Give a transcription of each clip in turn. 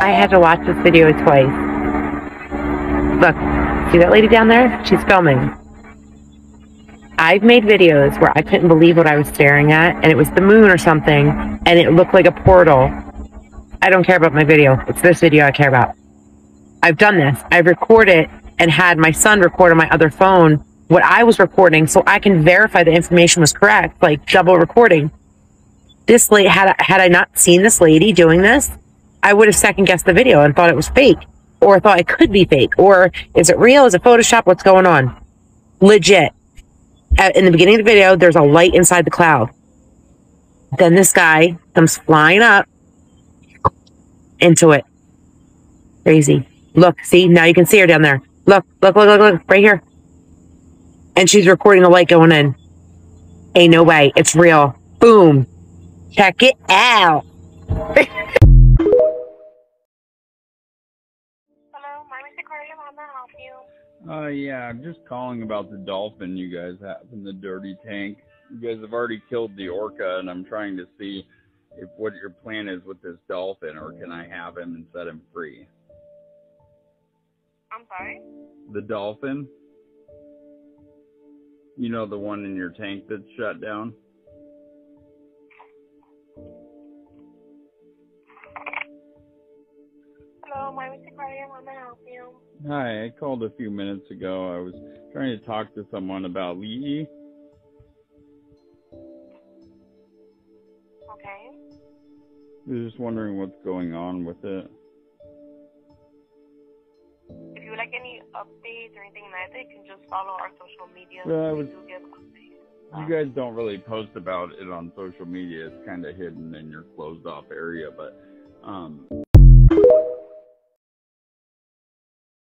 I had to watch this video twice. Look, see that lady down there? She's filming. I've made videos where I couldn't believe what I was staring at, and it was the moon or something, and it looked like a portal. I don't care about my video. It's this video I care about. I've done this. I've recorded and had my son record on my other phone what I was recording so I can verify the information was correct, like double recording. This lady, had I not seen this lady doing this, I would have second-guessed the video and thought it was fake, or thought it could be fake, or is it real? Is it Photoshop? What's going on? Legit. In the beginning of the video, there's a light inside the cloud. Then this guy comes flying up into it. Crazy. Look, see? Now you can see her down there. Look, look, look, look, look, right here. And she's recording the light going in. Ain't no way. It's real. Boom. Check it out. Hello, my name is Aquarium. How may I help you? Yeah, I'm just calling about the dolphin you guys have in the dirty tank. You guys have already killed the orca, and I'm trying to see what your plan is with this dolphin, or can I have him and set him free? I'm sorry? The dolphin? You know, the one in your tank that's shut down? Hello, my name is Aquarium. How may I help you? Hi, I called a few minutes ago. I was trying to talk to someone about LIABILITY. Okay. I was just wondering what's going on with it. If you would like any updates or anything like that, you can just follow our social media. Well, We do give updates. You guys don't really post about it on social media. It's kind of hidden in your closed off area, but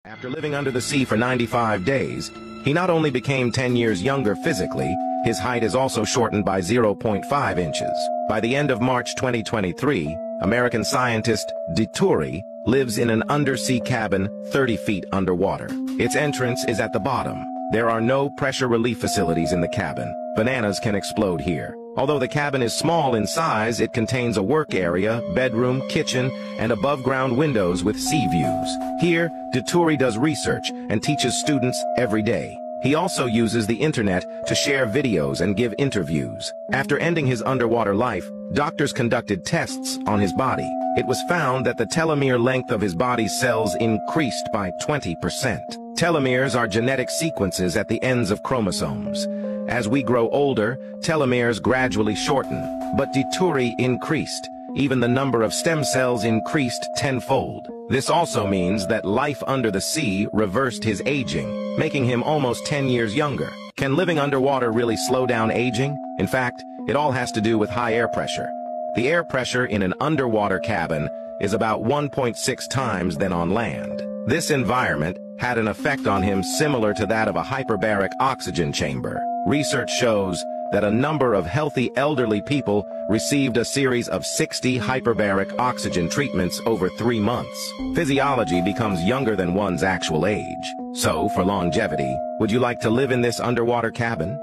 After living under the sea for 95 days, he not only became 10 years younger physically, his height is also shortened by 0.5 inches. By the end of March 2023, American scientist thoery lives in an undersea cabin 30 feet underwater. Its entrance is at the bottom. There are no pressure relief facilities in the cabin. Bananas can explode here. Although the cabin is small in size, it contains a work area, bedroom, kitchen, and above-ground windows with sea views. Here, thoery does research and teaches students every day. He also uses the internet to share videos and give interviews. After ending his underwater life, doctors conducted tests on his body. It was found that the telomere length of his body's cells increased by 20%. Telomeres are genetic sequences at the ends of chromosomes. As we grow older, telomeres gradually shorten, but thoery increased. Even the number of stem cells increased tenfold. This also means that life under the sea reversed his aging, making him almost 10 years younger. Can living underwater really slow down aging? In fact, it all has to do with high air pressure. The air pressure in an underwater cabin is about 1.6 times than on land. This environment had an effect on him similar to that of a hyperbaric oxygen chamber. Research shows that a number of healthy elderly people received a series of 60 hyperbaric oxygen treatments over 3 months. Physiology becomes younger than one's actual age. So, for longevity, would you like to live in this underwater cabin?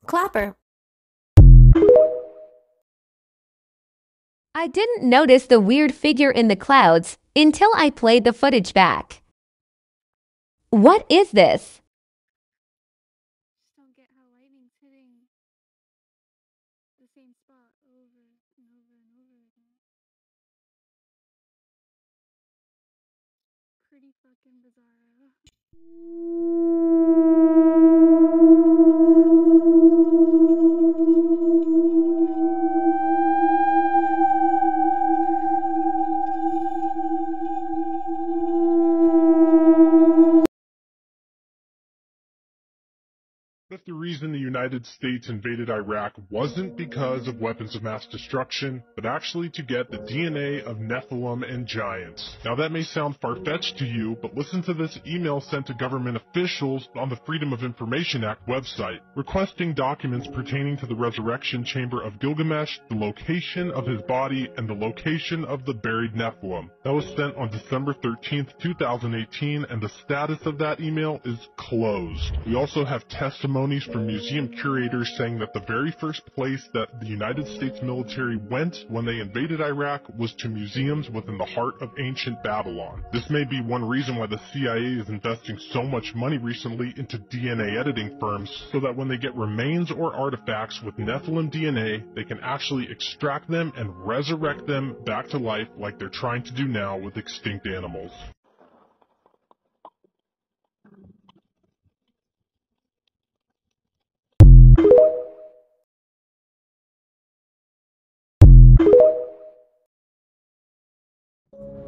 Clapper. I didn't notice the weird figure in the clouds until I played the footage back. What is this? Don't get how lightning's hitting the same spot over and over and over again. Pretty fucking bizarro. But the reason the United States invaded Iraq wasn't because of weapons of mass destruction, but actually to get the DNA of Nephilim and giants. Now that may sound far-fetched to you, but listen to this email sent to government officials on the Freedom of Information Act website, requesting documents pertaining to the resurrection chamber of Gilgamesh, the location of his body, and the location of the buried Nephilim. That was sent on December 13th, 2018, and the status of that email is closed. We also have testimonies from museum curators saying that the very first place that the United States military went when they invaded Iraq was to museums within the heart of ancient Babylon. This may be one reason why the CIA is investing so much money recently into DNA editing firms, so that when they get remains or artifacts with Nephilim DNA, they can actually extract them and resurrect them back to life like they're trying to do now with extinct animals.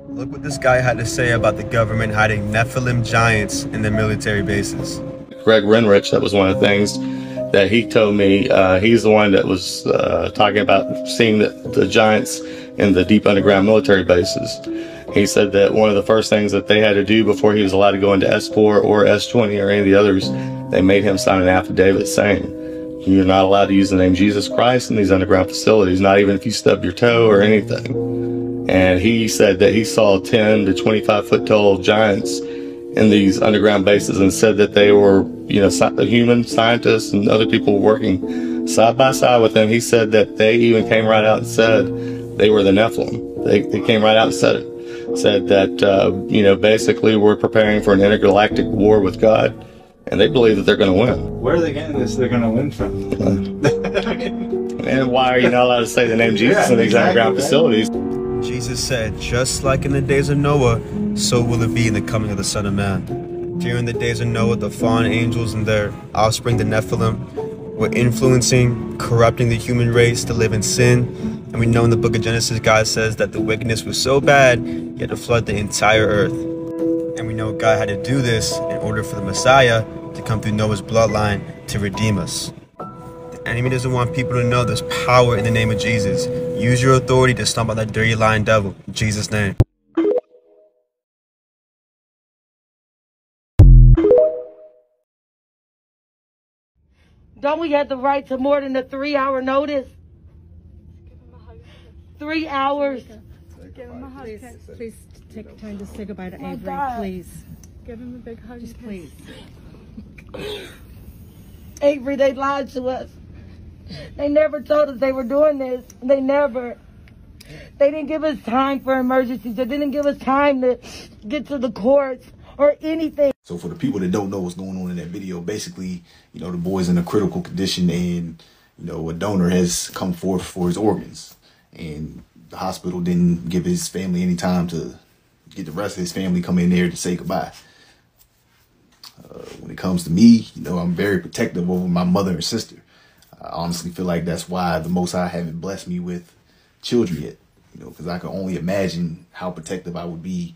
Look what this guy had to say about the government hiding Nephilim giants in their military bases. Greg Renrich, that was one of the things that he told me. He's the one that was talking about seeing the giants in the deep underground military bases. He said that one of the first things that they had to do before he was allowed to go into S4 or S20 or any of the others, they made him sign an affidavit saying, you're not allowed to use the name Jesus Christ in these underground facilities, not even if you stub your toe or anything. And he said that he saw 10 to 25 foot tall giants in these underground bases, and said that they were, human scientists and other people working side by side with him. He said that they even came right out and said they were the Nephilim. They came right out and said it. Said that, basically we're preparing for an intergalactic war with God, and they believe that they're going to win. Where are they getting this they're going to win from? And why are you not allowed to say the name Jesus in these underground facilities? Jesus said, just like in the days of Noah, so will it be in the coming of the Son of Man. During the days of Noah, the fallen angels and their offspring, the Nephilim, were influencing, corrupting the human race to live in sin. And we know in the book of Genesis, God says that the wickedness was so bad, he had to flood the entire earth. And we know God had to do this in order for the Messiah to come through Noah's bloodline to redeem us. The enemy doesn't want people to know there's power in the name of Jesus. Use your authority to stomp out that dirty lying devil. In Jesus' name. Don't we have the right to more than a 3-hour notice? 3 hours. Give him a hug. Please take time to say goodbye to Avery, God. please. Give him a big hug. Just please. Avery, they lied to us. They never told us they were doing this. They never. They didn't give us time for emergencies. They didn't give us time to get to the courts or anything. So for the people that don't know what's going on in that video, basically, the boy's in a critical condition, and, a donor has come forth for his organs. And the hospital didn't give his family any time to get the rest of his family come in there to say goodbye. When it comes to me, I'm very protective over my mother and sister. I honestly feel like that's why the Most High haven't blessed me with children yet, because I can only imagine how protective I would be,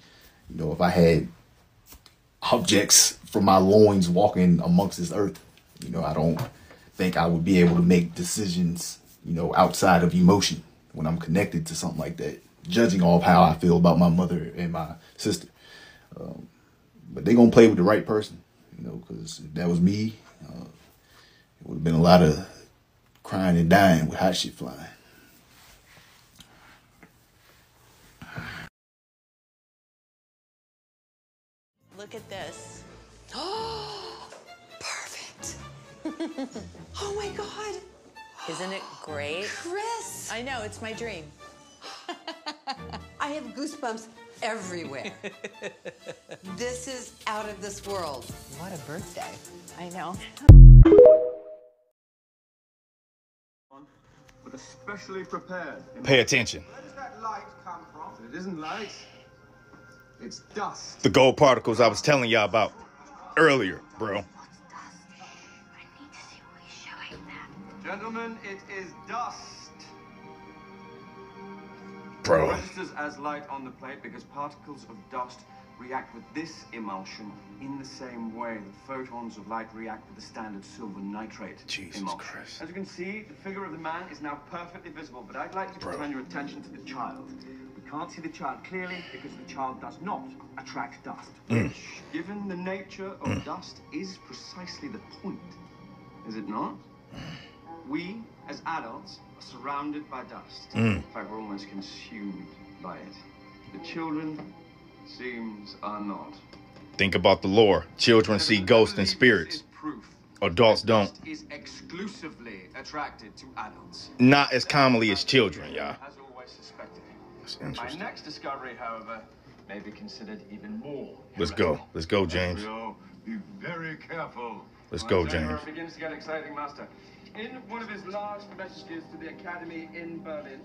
if I had objects from my loins walking amongst this earth. I don't think I would be able to make decisions, outside of emotion when I'm connected to something like that, judging off how I feel about my mother and my sister. But they're going to play with the right person, because if that was me, it would have been a lot of crying and dying with hot shit flying. Look at this. Oh, perfect. Oh my God. Isn't it great? Chris. I know, it's my dream. I have goosebumps everywhere. This is out of this world. What a birthday. I know. With a specially prepared. Pay attention. Where does that light come from? It isn't light. It's dust. The gold particles I was telling y'all about earlier, bro. Gentlemen, it is dust. Bro. It registers as light on the plate because particles of dust react with this emulsion in the same way that photons of light react with the standard silver nitrate emulsion. Christ. As you can see, the figure of the man is now perfectly visible, but I'd like you to turn your attention to the child. We can't see the child clearly because the child does not attract dust. Which, given the nature of dust, is precisely the point, is it not? We, as adults, are surrounded by dust. In fact, we're almost consumed by it. The children, seems, are not. Think about the lore. Children see ghosts and spirits. Proof Adults don't. Is exclusively attracted to adults. Not as commonly as children, y'all. As always suspected. That's My interesting. next discovery, however, may be considered even more. Let's go. Let's go, James. Be very careful. Let's go, James. Begins to get exciting, Master. In one of his last messages to the Academy in Berlin,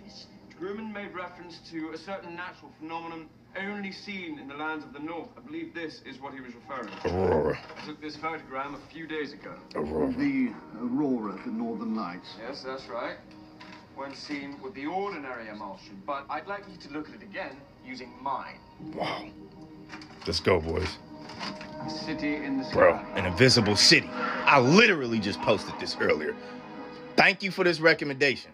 Grumman made reference to a certain natural phenomenon only seen in the lands of the north. I believe this is what he was referring to. Aurora. I took this photogram a few days ago. Aurora. The aurora, the northern lights. Yes, that's right. When seen with the ordinary emulsion, but I'd like you to look at it again using mine. Wow. Let's go, boys. A city in the sky. Bro, an invisible city. I literally just posted this earlier. Thank you for this recommendation.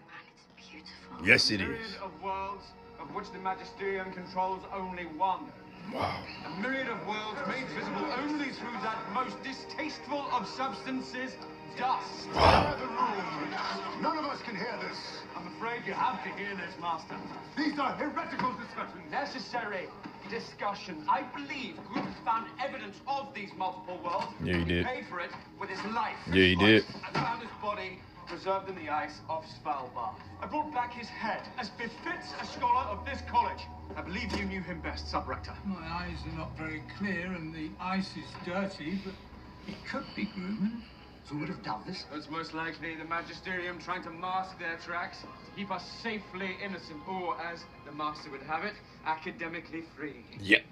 Yes, it is. A myriad of worlds of which the Magisterium controls only one. Wow. A myriad of worlds made visible only through that most distasteful of substances, dust. Wow. The room. None of us can hear this. I'm afraid you have to hear this, Master. These are heretical discussions. Necessary discussion. I believe Grumman found evidence of these multiple worlds. Yeah, he did. Paid for it with his life. Yeah, he did. I found his body preserved in the ice of Svalbard. I brought back his head, as befits a scholar of this college. I believe you knew him best, Sub-Rector. My eyes are not very clear and the ice is dirty, but it could be Grumman. Who would have done this? It's most likely the Magisterium trying to mask their tracks, to keep us safely innocent, or, as the Master would have it, academically free. Yep.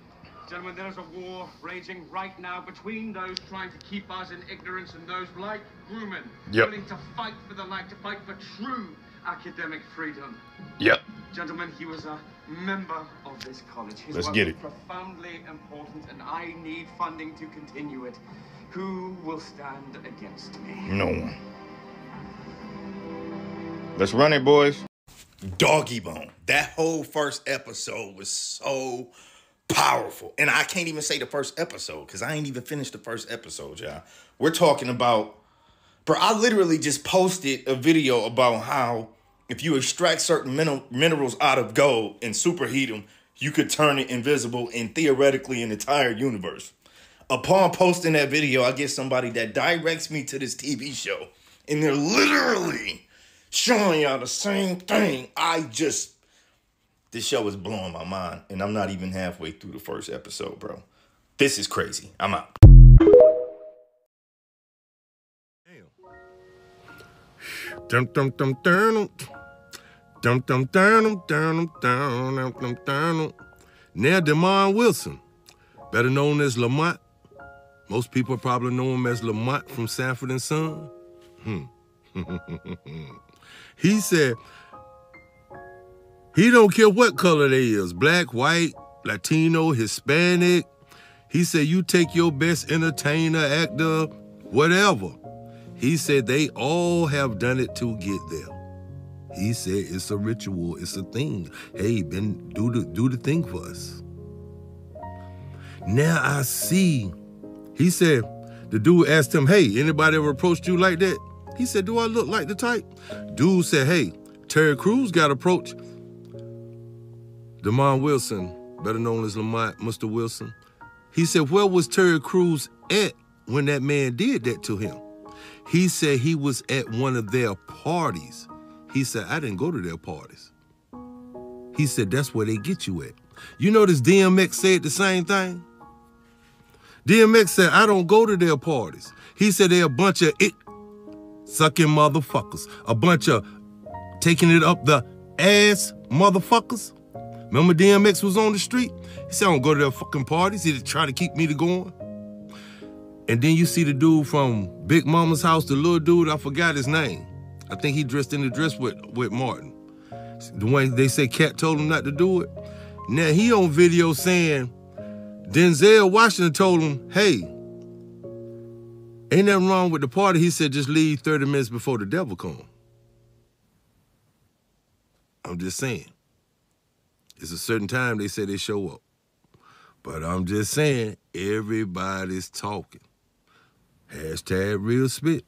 Gentlemen, there is a war raging right now between those trying to keep us in ignorance and those like Grumman, Yep. willing to fight for the light, to fight for true academic freedom. Yep. Gentlemen, he was a member of this college. His Let's work get was it. profoundly important, and I need funding to continue it. Who will stand against me? No one. Let's run it, boys. Doggy Bone. That whole first episode was so powerful. And I can't even say the first episode because I ain't even finished the first episode, y'all. We're talking about, bro, I literally just posted a video about how if you extract certain minerals out of gold and superheat them, you could turn it invisible in theoretically an entire universe. Upon posting that video, I get somebody that directs me to this TV show, and they're literally showing y'all the same thing. This show is blowing my mind, and I'm not even halfway through the first episode, bro. This is crazy. I'm out. Dum dum dum dum dum dum dum dum dum dum dum. Now DeMar Wilson, better known as Lamont. Most people probably know him as Lamont from Sanford and Son. He said he don't care what color they is, black, white, Latino, Hispanic. He said you take your best entertainer, actor, whatever. He said they all have done it to get there. He said it's a ritual, it's a thing. Hey, Ben, do the thing for us. Now I see. He said, the dude asked him, hey, anybody ever approached you like that? He said, do I look like the type? Dude said, hey, Terry Crews got approached. DeMar Wilson, better known as Lamont, Mr. Wilson. He said, where was Terry Crews at when that man did that to him? He said he was at one of their parties. He said, I didn't go to their parties. He said, that's where they get you at. You notice DMX said the same thing? DMX said, I don't go to their parties. He said they're a bunch of sucking motherfuckers. A bunch of taking it up the ass motherfuckers. Remember DMX was on the street? He said, I don't go to their fucking parties. He try to keep me to going. And then you see the dude from Big Mama's house, the little dude, I forgot his name. I think he dressed in the dress with Martin. The way they say Cat told him not to do it. Now he on video saying, Denzel Washington told him, hey, ain't nothing wrong with the party. He said, just leave 30 minutes before the devil comes. I'm just saying. It's a certain time they say they show up. But I'm just saying, everybody's talking. Hashtag real spit.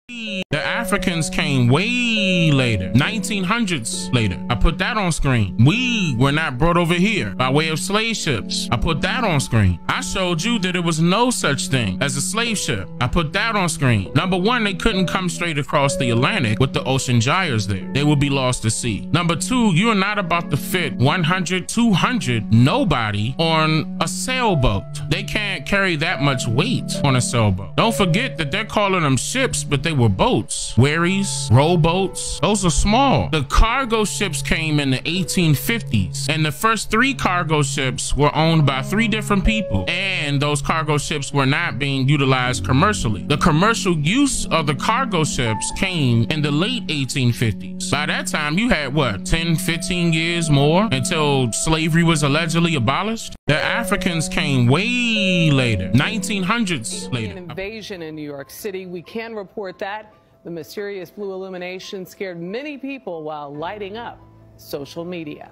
The Africans came way later, 1900s later. I put that on screen. We were not brought over here by way of slave ships. I put that on screen. I showed you that there was no such thing as a slave ship. I put that on screen. Number one, they couldn't come straight across the Atlantic with the ocean gyres there. They would be lost to sea. Number two, you're not about to fit 100, 200, nobody on a sailboat. They can't carry that much weight on a sailboat. Don't forget that they're calling them ships, but they were boats. Wherries, rowboats, those are small. The cargo ships came in the 1850s, and the first 3 cargo ships were owned by 3 different people, and those cargo ships were not being utilized commercially. The commercial use of the cargo ships came in the late 1850s. By that time, you had what, 10, 15 years more until slavery was allegedly abolished? The Africans came way later, 1900s later. An invasion in New York City. We can report that. The mysterious blue illumination scared many people while lighting up social media.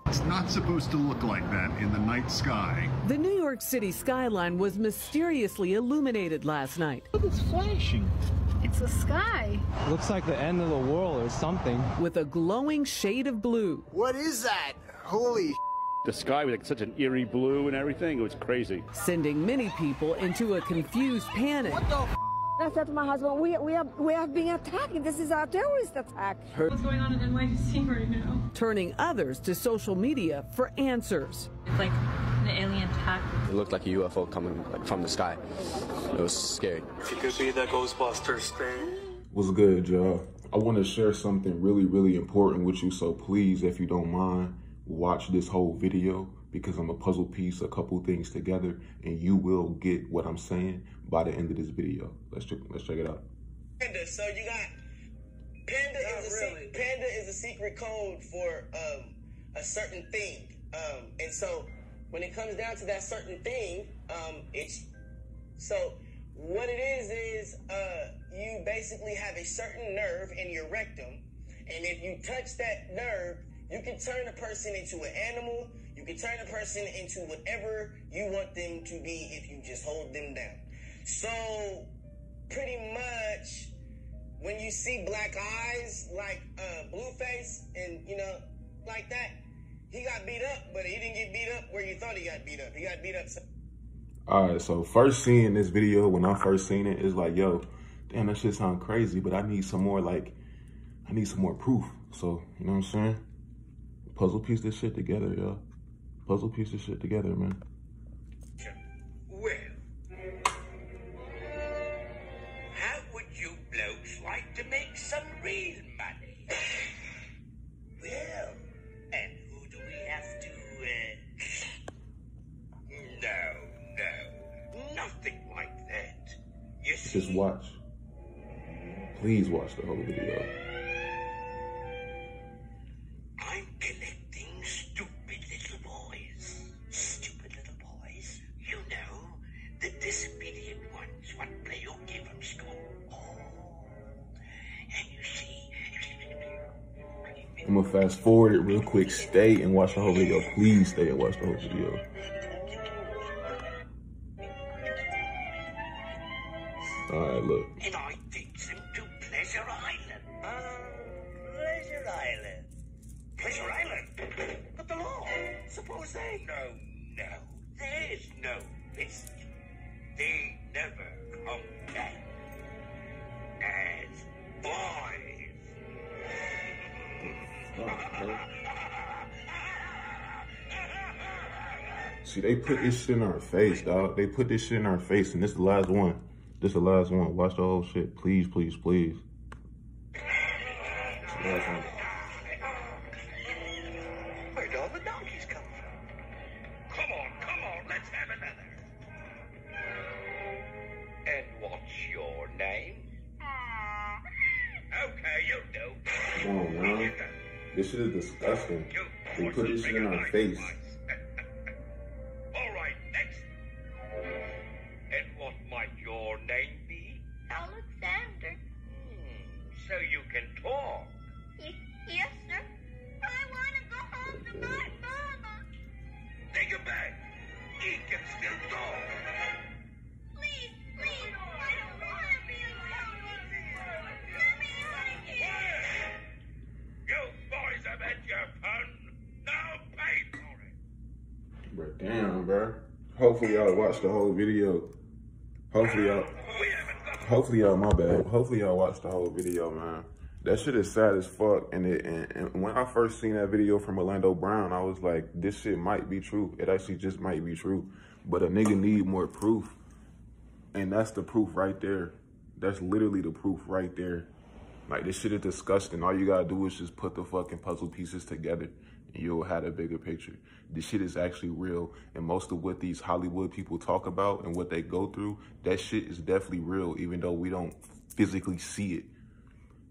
It's not supposed to look like that in the night sky. The New York City skyline was mysteriously illuminated last night. Look, it's flashing. It's the sky. Looks like the end of the world or something. With a glowing shade of blue. What is that? Holy The sky was like such an eerie blue and everything. It was crazy. Sending many people into a confused panic. What the I said to my husband, we have been attacked. This is a terrorist attack. What's going on in NYC right now? Turning others to social media for answers. It's like an alien attack. It looked like a UFO coming from the sky. It was scary. If you could be the Ghostbusters thing. What's good, y'all? I want to share something really important with you, so please, if you don't mind, watch this whole video, because I'm a puzzle piece a couple things together, and you will get what I'm saying by the end of this video. Let's check it out. Panda, so you got Panda is a secret code for a certain thing, and so when it comes down to that certain thing, what it is you basically have a certain nerve in your rectum, and if you touch that nerve, you can turn a person into an animal. You can turn a person into whatever you want them to be if you just hold them down. So, pretty much, when you see black eyes like Blueface and, like that, he got beat up, but he didn't get beat up where you thought he got beat up. He got beat up. Alright, so first seeing this video, when I first seen it, it's like, yo, damn, that shit sound crazy, but I need some more, proof. So, you know what I'm saying? Puzzle piece this shit together, y'all. Puzzle piece this shit together, man. Well, how would you blokes like to make some real money? Well, and who do we have to, No, nothing like that. You see? Just watch. Please watch the whole video. I'm collecting stupid little boys. Stupid little boys. You know, the disobedient ones, what play you give them school. Oh, and you see... I'm gonna fast forward it real quick. Stay and watch the whole video. Please stay and watch the whole video. Alright, look. And I takes him to Pleasure Island. Pleasure Island. Pleasure Island? But the law. Suppose they... No. There's no risk. They never come back. As boys. See, they put this shit in our face, dog. They put this shit in our face, and this is the last one. This is the last one. Watch the whole shit. Please, please, please. It's the last one. Where'd all the donkeys come from? Come on, let's have another. And what's your name? Okay, you do. Come on, man. This shit is disgusting. They put this shit in our face. All right, next. And what might your name be? Alexander. So you can talk. Yes, sir. I want to go home to my mama. Take him back. He can still talk. Please, I don't want to be alone. Damn, bro. Hopefully y'all watched the whole video. Hopefully y'all, my bad. Hopefully y'all watched the whole video, man. That shit is sad as fuck. And when I first seen that video from Orlando Brown, I was like, this shit might be true. It actually just might be true. But a nigga need more proof. And that's the proof right there. That's literally the proof right there. Like, this shit is disgusting. All you gotta do is just put the fucking puzzle pieces together and you'll have a bigger picture. This shit is actually real. And most of what these Hollywood people talk about and what they go through, that shit is definitely real, even though we don't physically see it.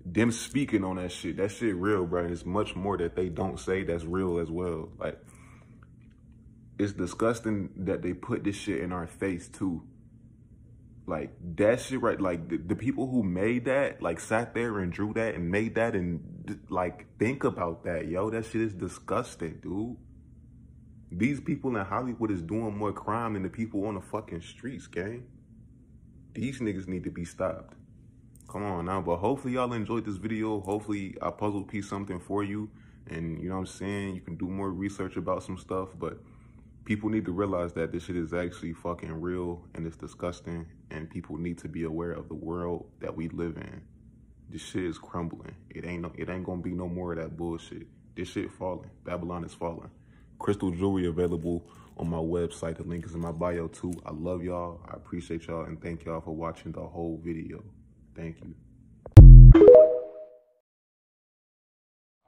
Them speaking on that shit real, bro. And it's much more that they don't say that's real as well. Like, it's disgusting that they put this shit in our face too. Like, that shit, right? Like, the people who made that, like, sat there and drew that and made that and, like, think about that, yo. That shit is disgusting, dude. These people in Hollywood is doing more crime than the people on the fucking streets, gang. These niggas need to be stopped. Come on now, but hopefully y'all enjoyed this video. Hopefully I puzzle piece something for you. And, you know what I'm saying? You can do more research about some stuff, but people need to realize that this shit is actually fucking real and it's disgusting, and people need to be aware of the world that we live in. This shit is crumbling. It ain't gonna be no more of that bullshit. This shit falling. Babylon is falling. Crystal jewelry available on my website. The link is in my bio too. I love y'all. I appreciate y'all, and thank y'all for watching the whole video. Thank you.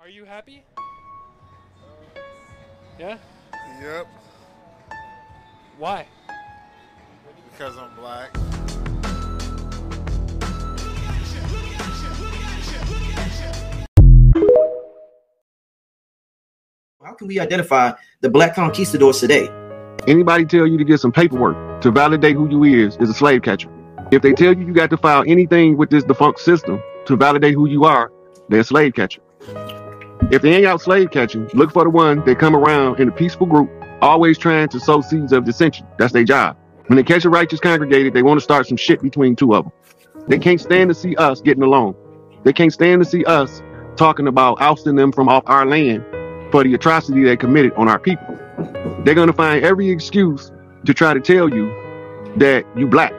Are you happy? Yeah? Yep. Why? Because I'm black. How can we identify the black conquistadors today? Anybody tell you to get some paperwork to validate who you is a slave catcher. If they tell you you got to file anything with this defunct system to validate who you are, they're a slave catcher. If they ain't out slave catching, look for the one that come around in a peaceful group, always trying to sow seeds of dissension. That's their job. When they catch a righteous congregated, they want to start some shit between two of them. They can't stand to see us getting along. They can't stand to see us talking about ousting them from off our land for the atrocity they committed on our people. They're going to find every excuse to try to tell you that you black.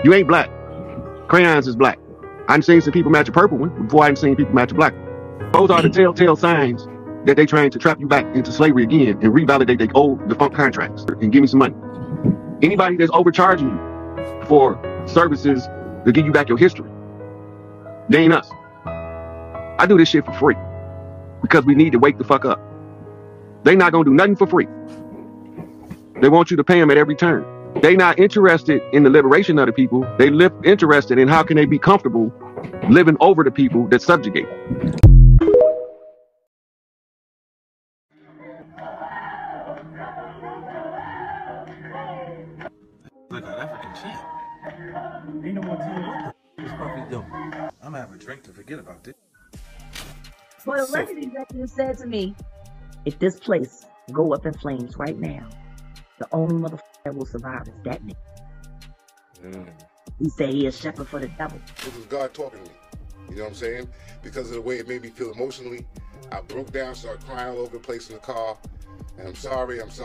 You ain't black. Crayons is black. I've seen some people match a purple one before I've seen people match a black one. Those are the telltale signs that they trying to trap you back into slavery again and revalidate their old defunct contracts and give me some money. Anybody that's overcharging you for services to give you back your history, they ain't us. I do this shit for free because we need to wake the fuck up. They not gonna do nothing for free. They want you to pay them at every turn. They not interested in the liberation of the people. They interested in how can they be comfortable living over the people that subjugate. Like an African champ. Ain't no more time. What's Puffy doing? I'm gonna have a drink to forget about this. But the record executive said to me, if this place go up in flames right now, the only motherfucker that will survive is that nigga. He said he a shepherd for the devil. This was God talking to me. You know what I'm saying? Because of the way it made me feel emotionally, I broke down, started crying all over the place in the car. And I'm sorry. I was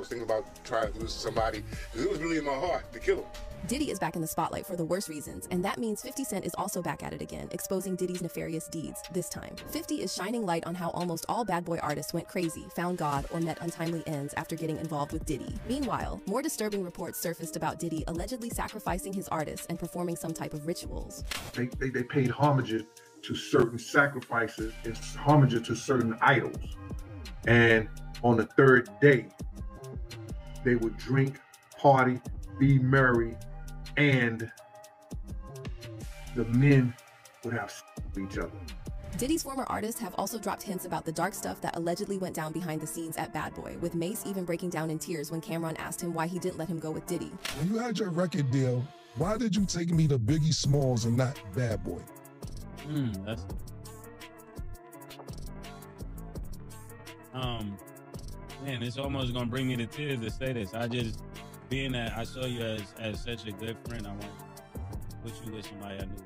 thinking about trying to lose somebody. Because it was really in my heart to kill him. Diddy is back in the spotlight for the worst reasons, and that means 50 Cent is also back at it again, exposing Diddy's nefarious deeds, this time. 50 is shining light on how almost all bad boy artists went crazy, found God, or met untimely ends after getting involved with Diddy. Meanwhile, more disturbing reports surfaced about Diddy allegedly sacrificing his artists and performing some type of rituals. They paid homage to certain sacrifices and homage to certain idols. And on the third day, they would drink, party, be merry, and the men would have sex with each other. Diddy's former artists have also dropped hints about the dark stuff that allegedly went down behind the scenes at Bad Boy, with Mace even breaking down in tears when Cameron asked him why he didn't let him go with Diddy. When you had your record deal, why did you take me to Biggie Smalls and not Bad Boy? That's man, it's almost gonna bring me to tears to say this. Being that I saw you as such a good friend, I want to put you with somebody I knew.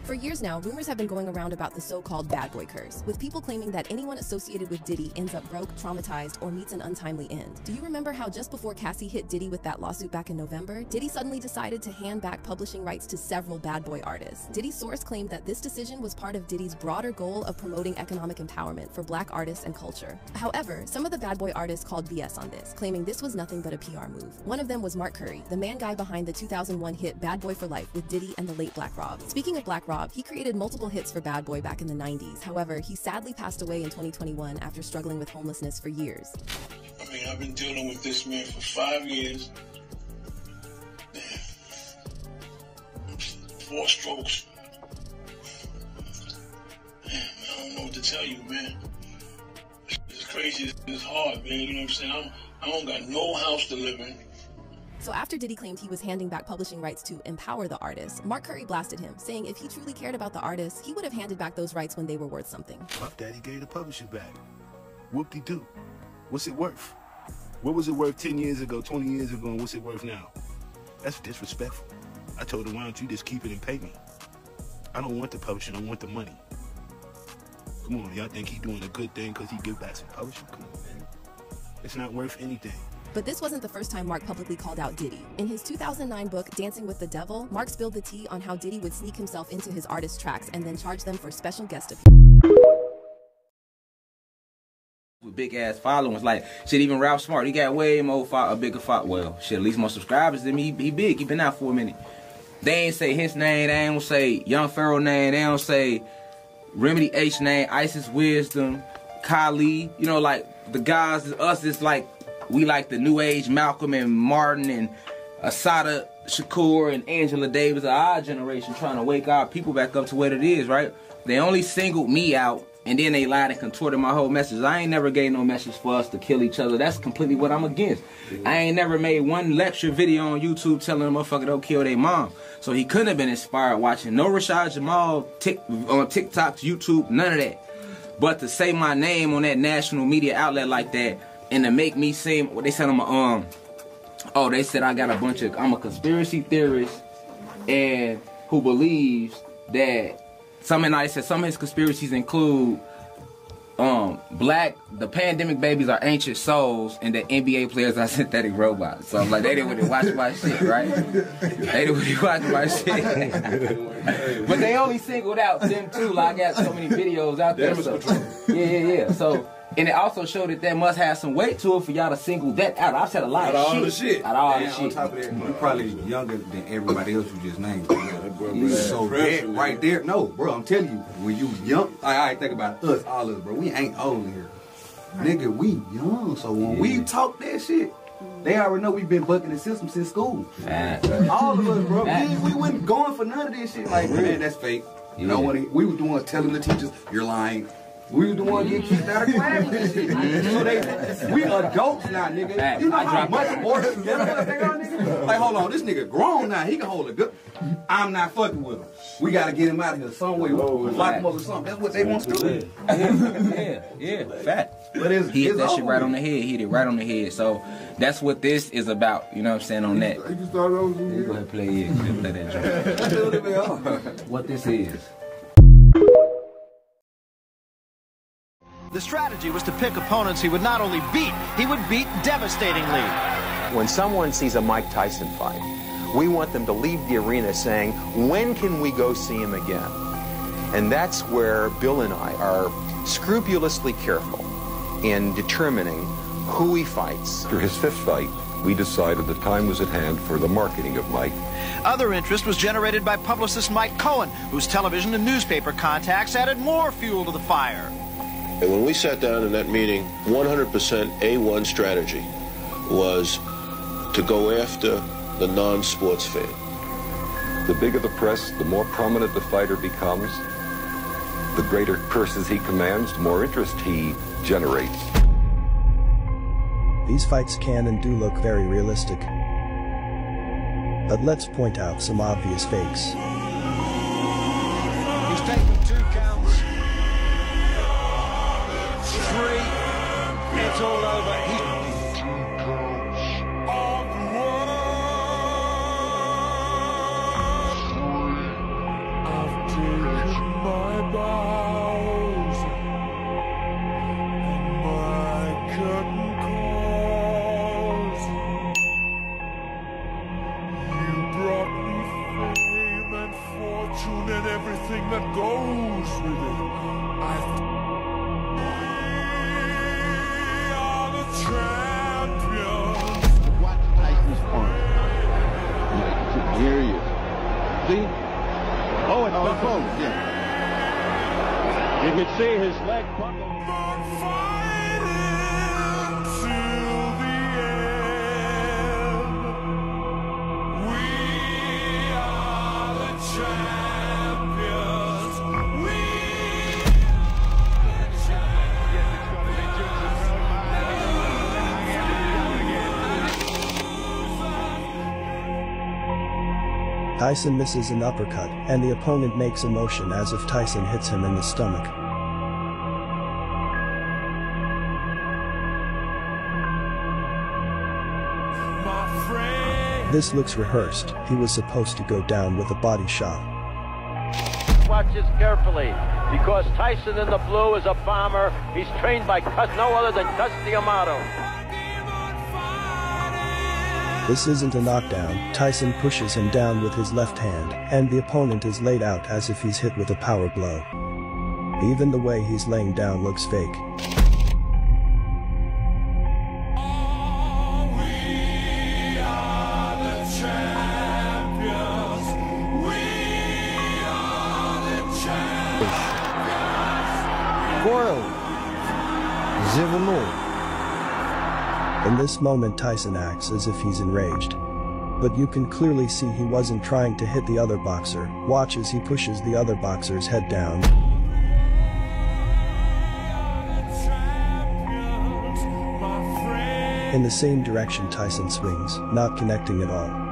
For years now, rumors have been going around about the so-called bad boy curse, with people claiming that anyone associated with Diddy ends up broke, traumatized, or meets an untimely end. Do you remember how just before Cassie hit Diddy with that lawsuit back in November, Diddy suddenly decided to hand back publishing rights to several bad boy artists? Diddy's source claimed that this decision was part of Diddy's broader goal of promoting economic empowerment for Black artists and culture. However, some of the bad boy artists called BS on this, claiming this was nothing but a PR move. One of them was Mark Curry, the main guy behind the 2001 hit Bad Boy for Life with Diddy and the late Black Rob. Speaking of Black Rob, he created multiple hits for Bad Boy back in the 90s. However, he sadly passed away in 2021 after struggling with homelessness for years. I mean, I've been dealing with this man for 5 years. 4 strokes. Man, I don't know what to tell you, man. It's crazy. It's hard, man. You know what I'm saying? I don't got no house to live in. So after Diddy claimed he was handing back publishing rights to empower the artist, Mark Curry blasted him, saying if he truly cared about the artists, he would have handed back those rights when they were worth something. Puff Daddy gave the publishing back. Whoop-de-doo. What's it worth? What was it worth 10 years ago, 20 years ago, and what's it worth now? That's disrespectful. I told him, why don't you just keep it and pay me? I don't want the publishing, I want the money. Come on, y'all think he doing a good thing because he give back some publishing? Come on, man. It's not worth anything. But this wasn't the first time Mark publicly called out Diddy. In his 2009 book, Dancing with the Devil, Mark spilled the tea on how Diddy would sneak himself into his artist tracks and then charge them for special guest appearances. With big ass followings, like shit, even Ralph Smart, he got way more a bigger well, shit, at least more subscribers than me. He big, he been out for a minute. They ain't say his name, they ain't say Young Pharaoh name, they don't say Remedy H name, Isis Wisdom, Kali, you know, like the guys, us, it's like we like the new age Malcolm and Martin and Asada Shakur and Angela Davis of our generation, trying to wake our people back up to what it is, right? They only singled me out, and then they lied and contorted my whole message. I ain't never gave no message for us to kill each other. That's completely what I'm against. I ain't never made one lecture video on YouTube telling a motherfucker don't kill their mom. So he couldn't have been inspired watching no Rashad Jamal on TikTok, YouTube, none of that. But to say my name on that national media outlet like that, and to make me seem, what they said I'm a, they said I got a bunch of, I'm a conspiracy theorist and who believes that they said some of his conspiracies include the pandemic babies are ancient souls and that NBA players are synthetic robots. So I'm like, they didn't really watch my shit, right? They didn't really watch my shit. But they only singled out them too. Like I got so many videos out there. So, yeah. So, and it also showed that must have some weight to it for y'all to single that out. I've said a lot of shit. Out of all the shit. On top of that, you're probably younger than everybody else you just named. So that right there, no, bro, I'm telling you, when you young, I think about us, all of us, bro, we ain't old here. Nigga, we young, so when we talk that shit, they already know we've been bucking the system since school. All of us, bro, we wasn't going for none of this shit. Like, man, that's fake. You know what? We were doing telling the teachers, you're lying. We was the one getting kicked out of class and shit. So we adults now, nigga. You know how much more they are, nigga? Like, hold on, this nigga grown now. He can hold a gun. I'm not fucking with him. We gotta get him out of here some way. Lock him up or something. That's what they want to do. Yeah, fact. But he hit that shit right on the head. He hit it right on the head. So that's what this is about. You know what I'm saying on that. You can start over. Go ahead, play that joint. What this is. The strategy was to pick opponents he would not only beat, he would beat devastatingly. When someone sees a Mike Tyson fight, we want them to leave the arena saying, when can we go see him again? And that's where Bill and I are scrupulously careful in determining who he fights. After his 5th fight, we decided the time was at hand for the marketing of Mike. Other interest was generated by publicist Mike Cohen, whose television and newspaper contacts added more fuel to the fire. And when we sat down in that meeting, 100% A1 strategy was to go after the non-sports fan. The bigger the press, the more prominent the fighter becomes, the greater purses he commands, the more interest he generates. These fights can and do look very realistic. But let's point out some obvious fakes. He's taken 2 counts. 3. It's all over. bows and my curtain calls. You brought me fame and fortune and everything that goes with it. We are the champions. Watch Tyson's arm. Here he is. See? Oh, it's close, yeah. You can see his leg buckle. Tyson misses an uppercut, and the opponent makes a motion as if Tyson hits him in the stomach. This looks rehearsed. He was supposed to go down with a body shot. Watch this carefully, because Tyson in the blue is a bomber. He's trained by no other than Dusty Amato. This isn't a knockdown. Tyson pushes him down with his left hand, and the opponent is laid out as if he's hit with a power blow. Even the way he's laying down looks fake. In this moment, Tyson acts as if he's enraged. But you can clearly see he wasn't trying to hit the other boxer. Watch as he pushes the other boxer's head down. In the same direction Tyson swings, not connecting at all.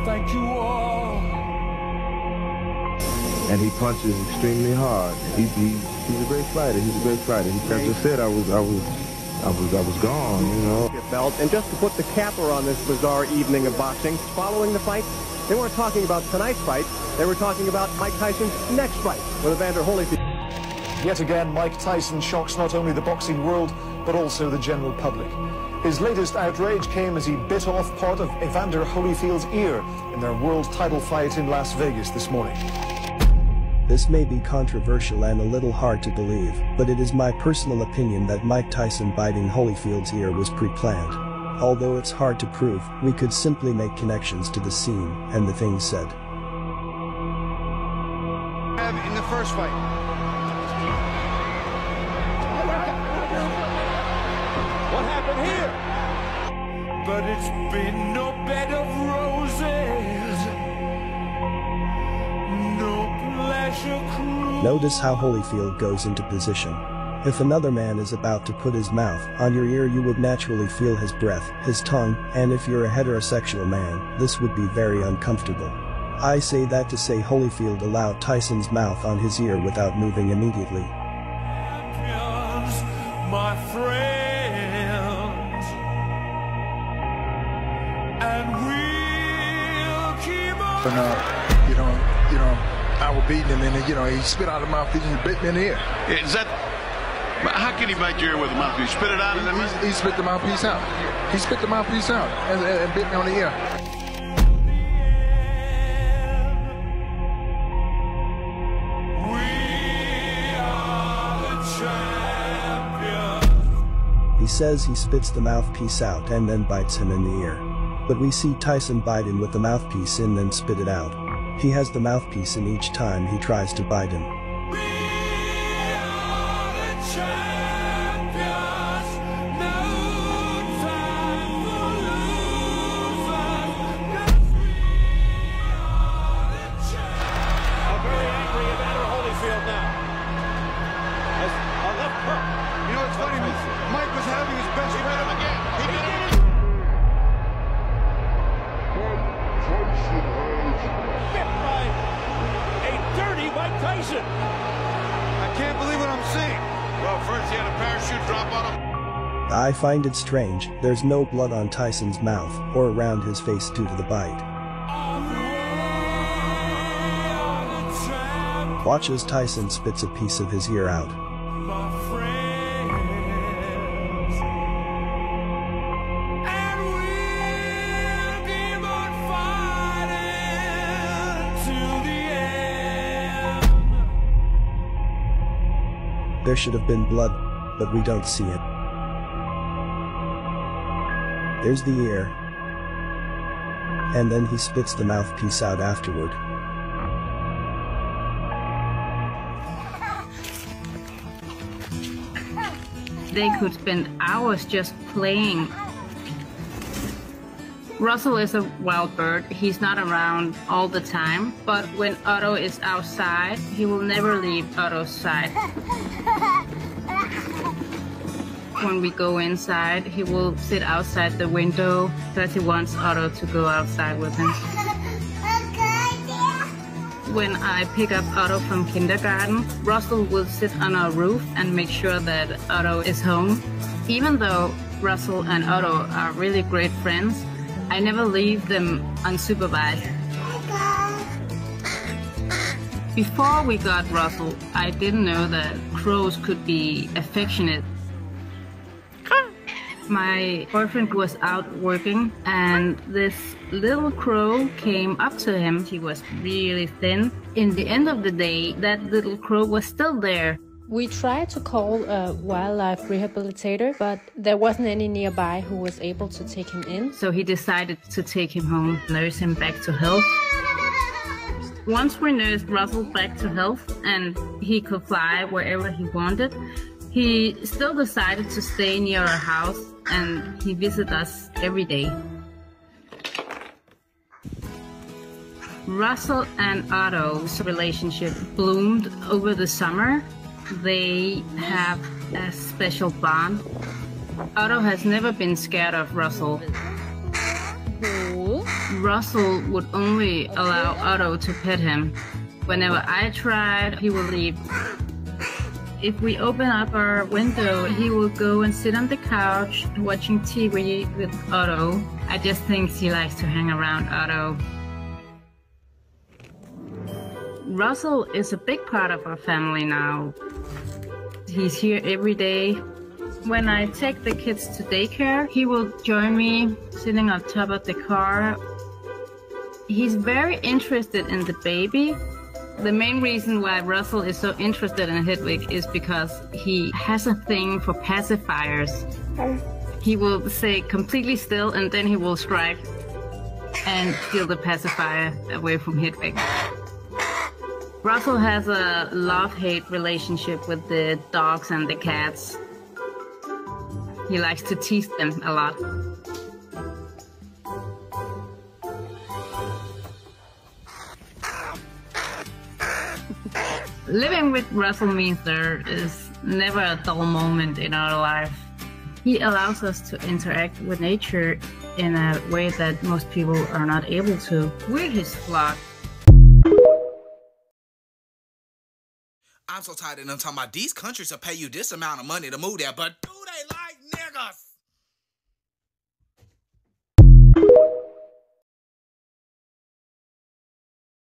Thank you all. And he punches extremely hard. He's a great fighter. He's a great fighter. I just said I was gone, you know. Belt. And just to put the capper on this bizarre evening of boxing, following the fight, they weren't talking about tonight's fight. They were talking about Mike Tyson's next fight with Evander Holyfield. Yet again, Mike Tyson shocks not only the boxing world, but also the general public. His latest outrage came as he bit off part of Evander Holyfield's ear in their world title fight in Las Vegas this morning. This may be controversial and a little hard to believe, but it is my personal opinion that Mike Tyson biting Holyfield's ear was pre-planned. Although it's hard to prove, we could simply make connections to the scene and the things said. In the first fight. What happened here? But it's been no bed of roses, no pleasure cruise. Notice how Holyfield goes into position. If another man is about to put his mouth on your ear, you would naturally feel his breath, his tongue, and if you're a heterosexual man, this would be very uncomfortable. I say that to say Holyfield allowed Tyson's mouth on his ear without moving immediately. My friends, and we'll keep on. I was beating him, and he spit out the mouthpiece and bit me in the ear. Is that? How can he bite your ear with a mouthpiece? Spit it out, He spit the mouthpiece out. He spit the mouthpiece out and bit me on the ear. says he spits the mouthpiece out and then bites him in the ear. But we see Tyson bite him with the mouthpiece in then spit it out. He has the mouthpiece in each time he tries to bite him. I find it strange, there's no blood on Tyson's mouth or around his face due to the bite. Watch as Tyson spits a piece of his ear out. There should have been blood, but we don't see it. There's the ear. And then he spits the mouthpiece out afterward. They could spend hours just playing. Russell is a wild bird. He's not around all the time, but when Otto is outside, he will never leave Otto's side. When we go inside, he will sit outside the window because he wants Otto to go outside with him. When I pick up Otto from kindergarten, Russell will sit on our roof and make sure that Otto is home. Even though Russell and Otto are really great friends, I never leave them unsupervised. Before we got Russell, I didn't know that crows could be affectionate. My boyfriend was out working and this little crow came up to him. He was really thin. In the end of the day, that little crow was still there. We tried to call a wildlife rehabilitator, but there wasn't any nearby who was able to take him in. So he decided to take him home, nurse him back to health. Once we nursed Russell back to health and he could fly wherever he wanted, he still decided to stay near our house and he visited us every day. Russell and Otto's relationship bloomed over the summer. They have a special bond. Otto has never been scared of Russell. Russell would only allow Otto to pet him. Whenever I tried, he would leave. If we open up our window, he will go and sit on the couch watching TV with Otto. I just think he likes to hang around Otto. Russell is a big part of our family now. He's here every day. When I take the kids to daycare, he will join me sitting on top of the car. He's very interested in the baby. The main reason why Russell is so interested in Hedwig is because he has a thing for pacifiers. He will stay completely still and then he will strike and steal the pacifier away from Hedwig. Russell has a love-hate relationship with the dogs and the cats. He likes to tease them a lot. Living with Russell means there is never a dull moment in our life. He allows us to interact with nature in a way that most people are not able to. We're his flock. I'm so tired of them talking about these countries will pay you this amount of money to move there, but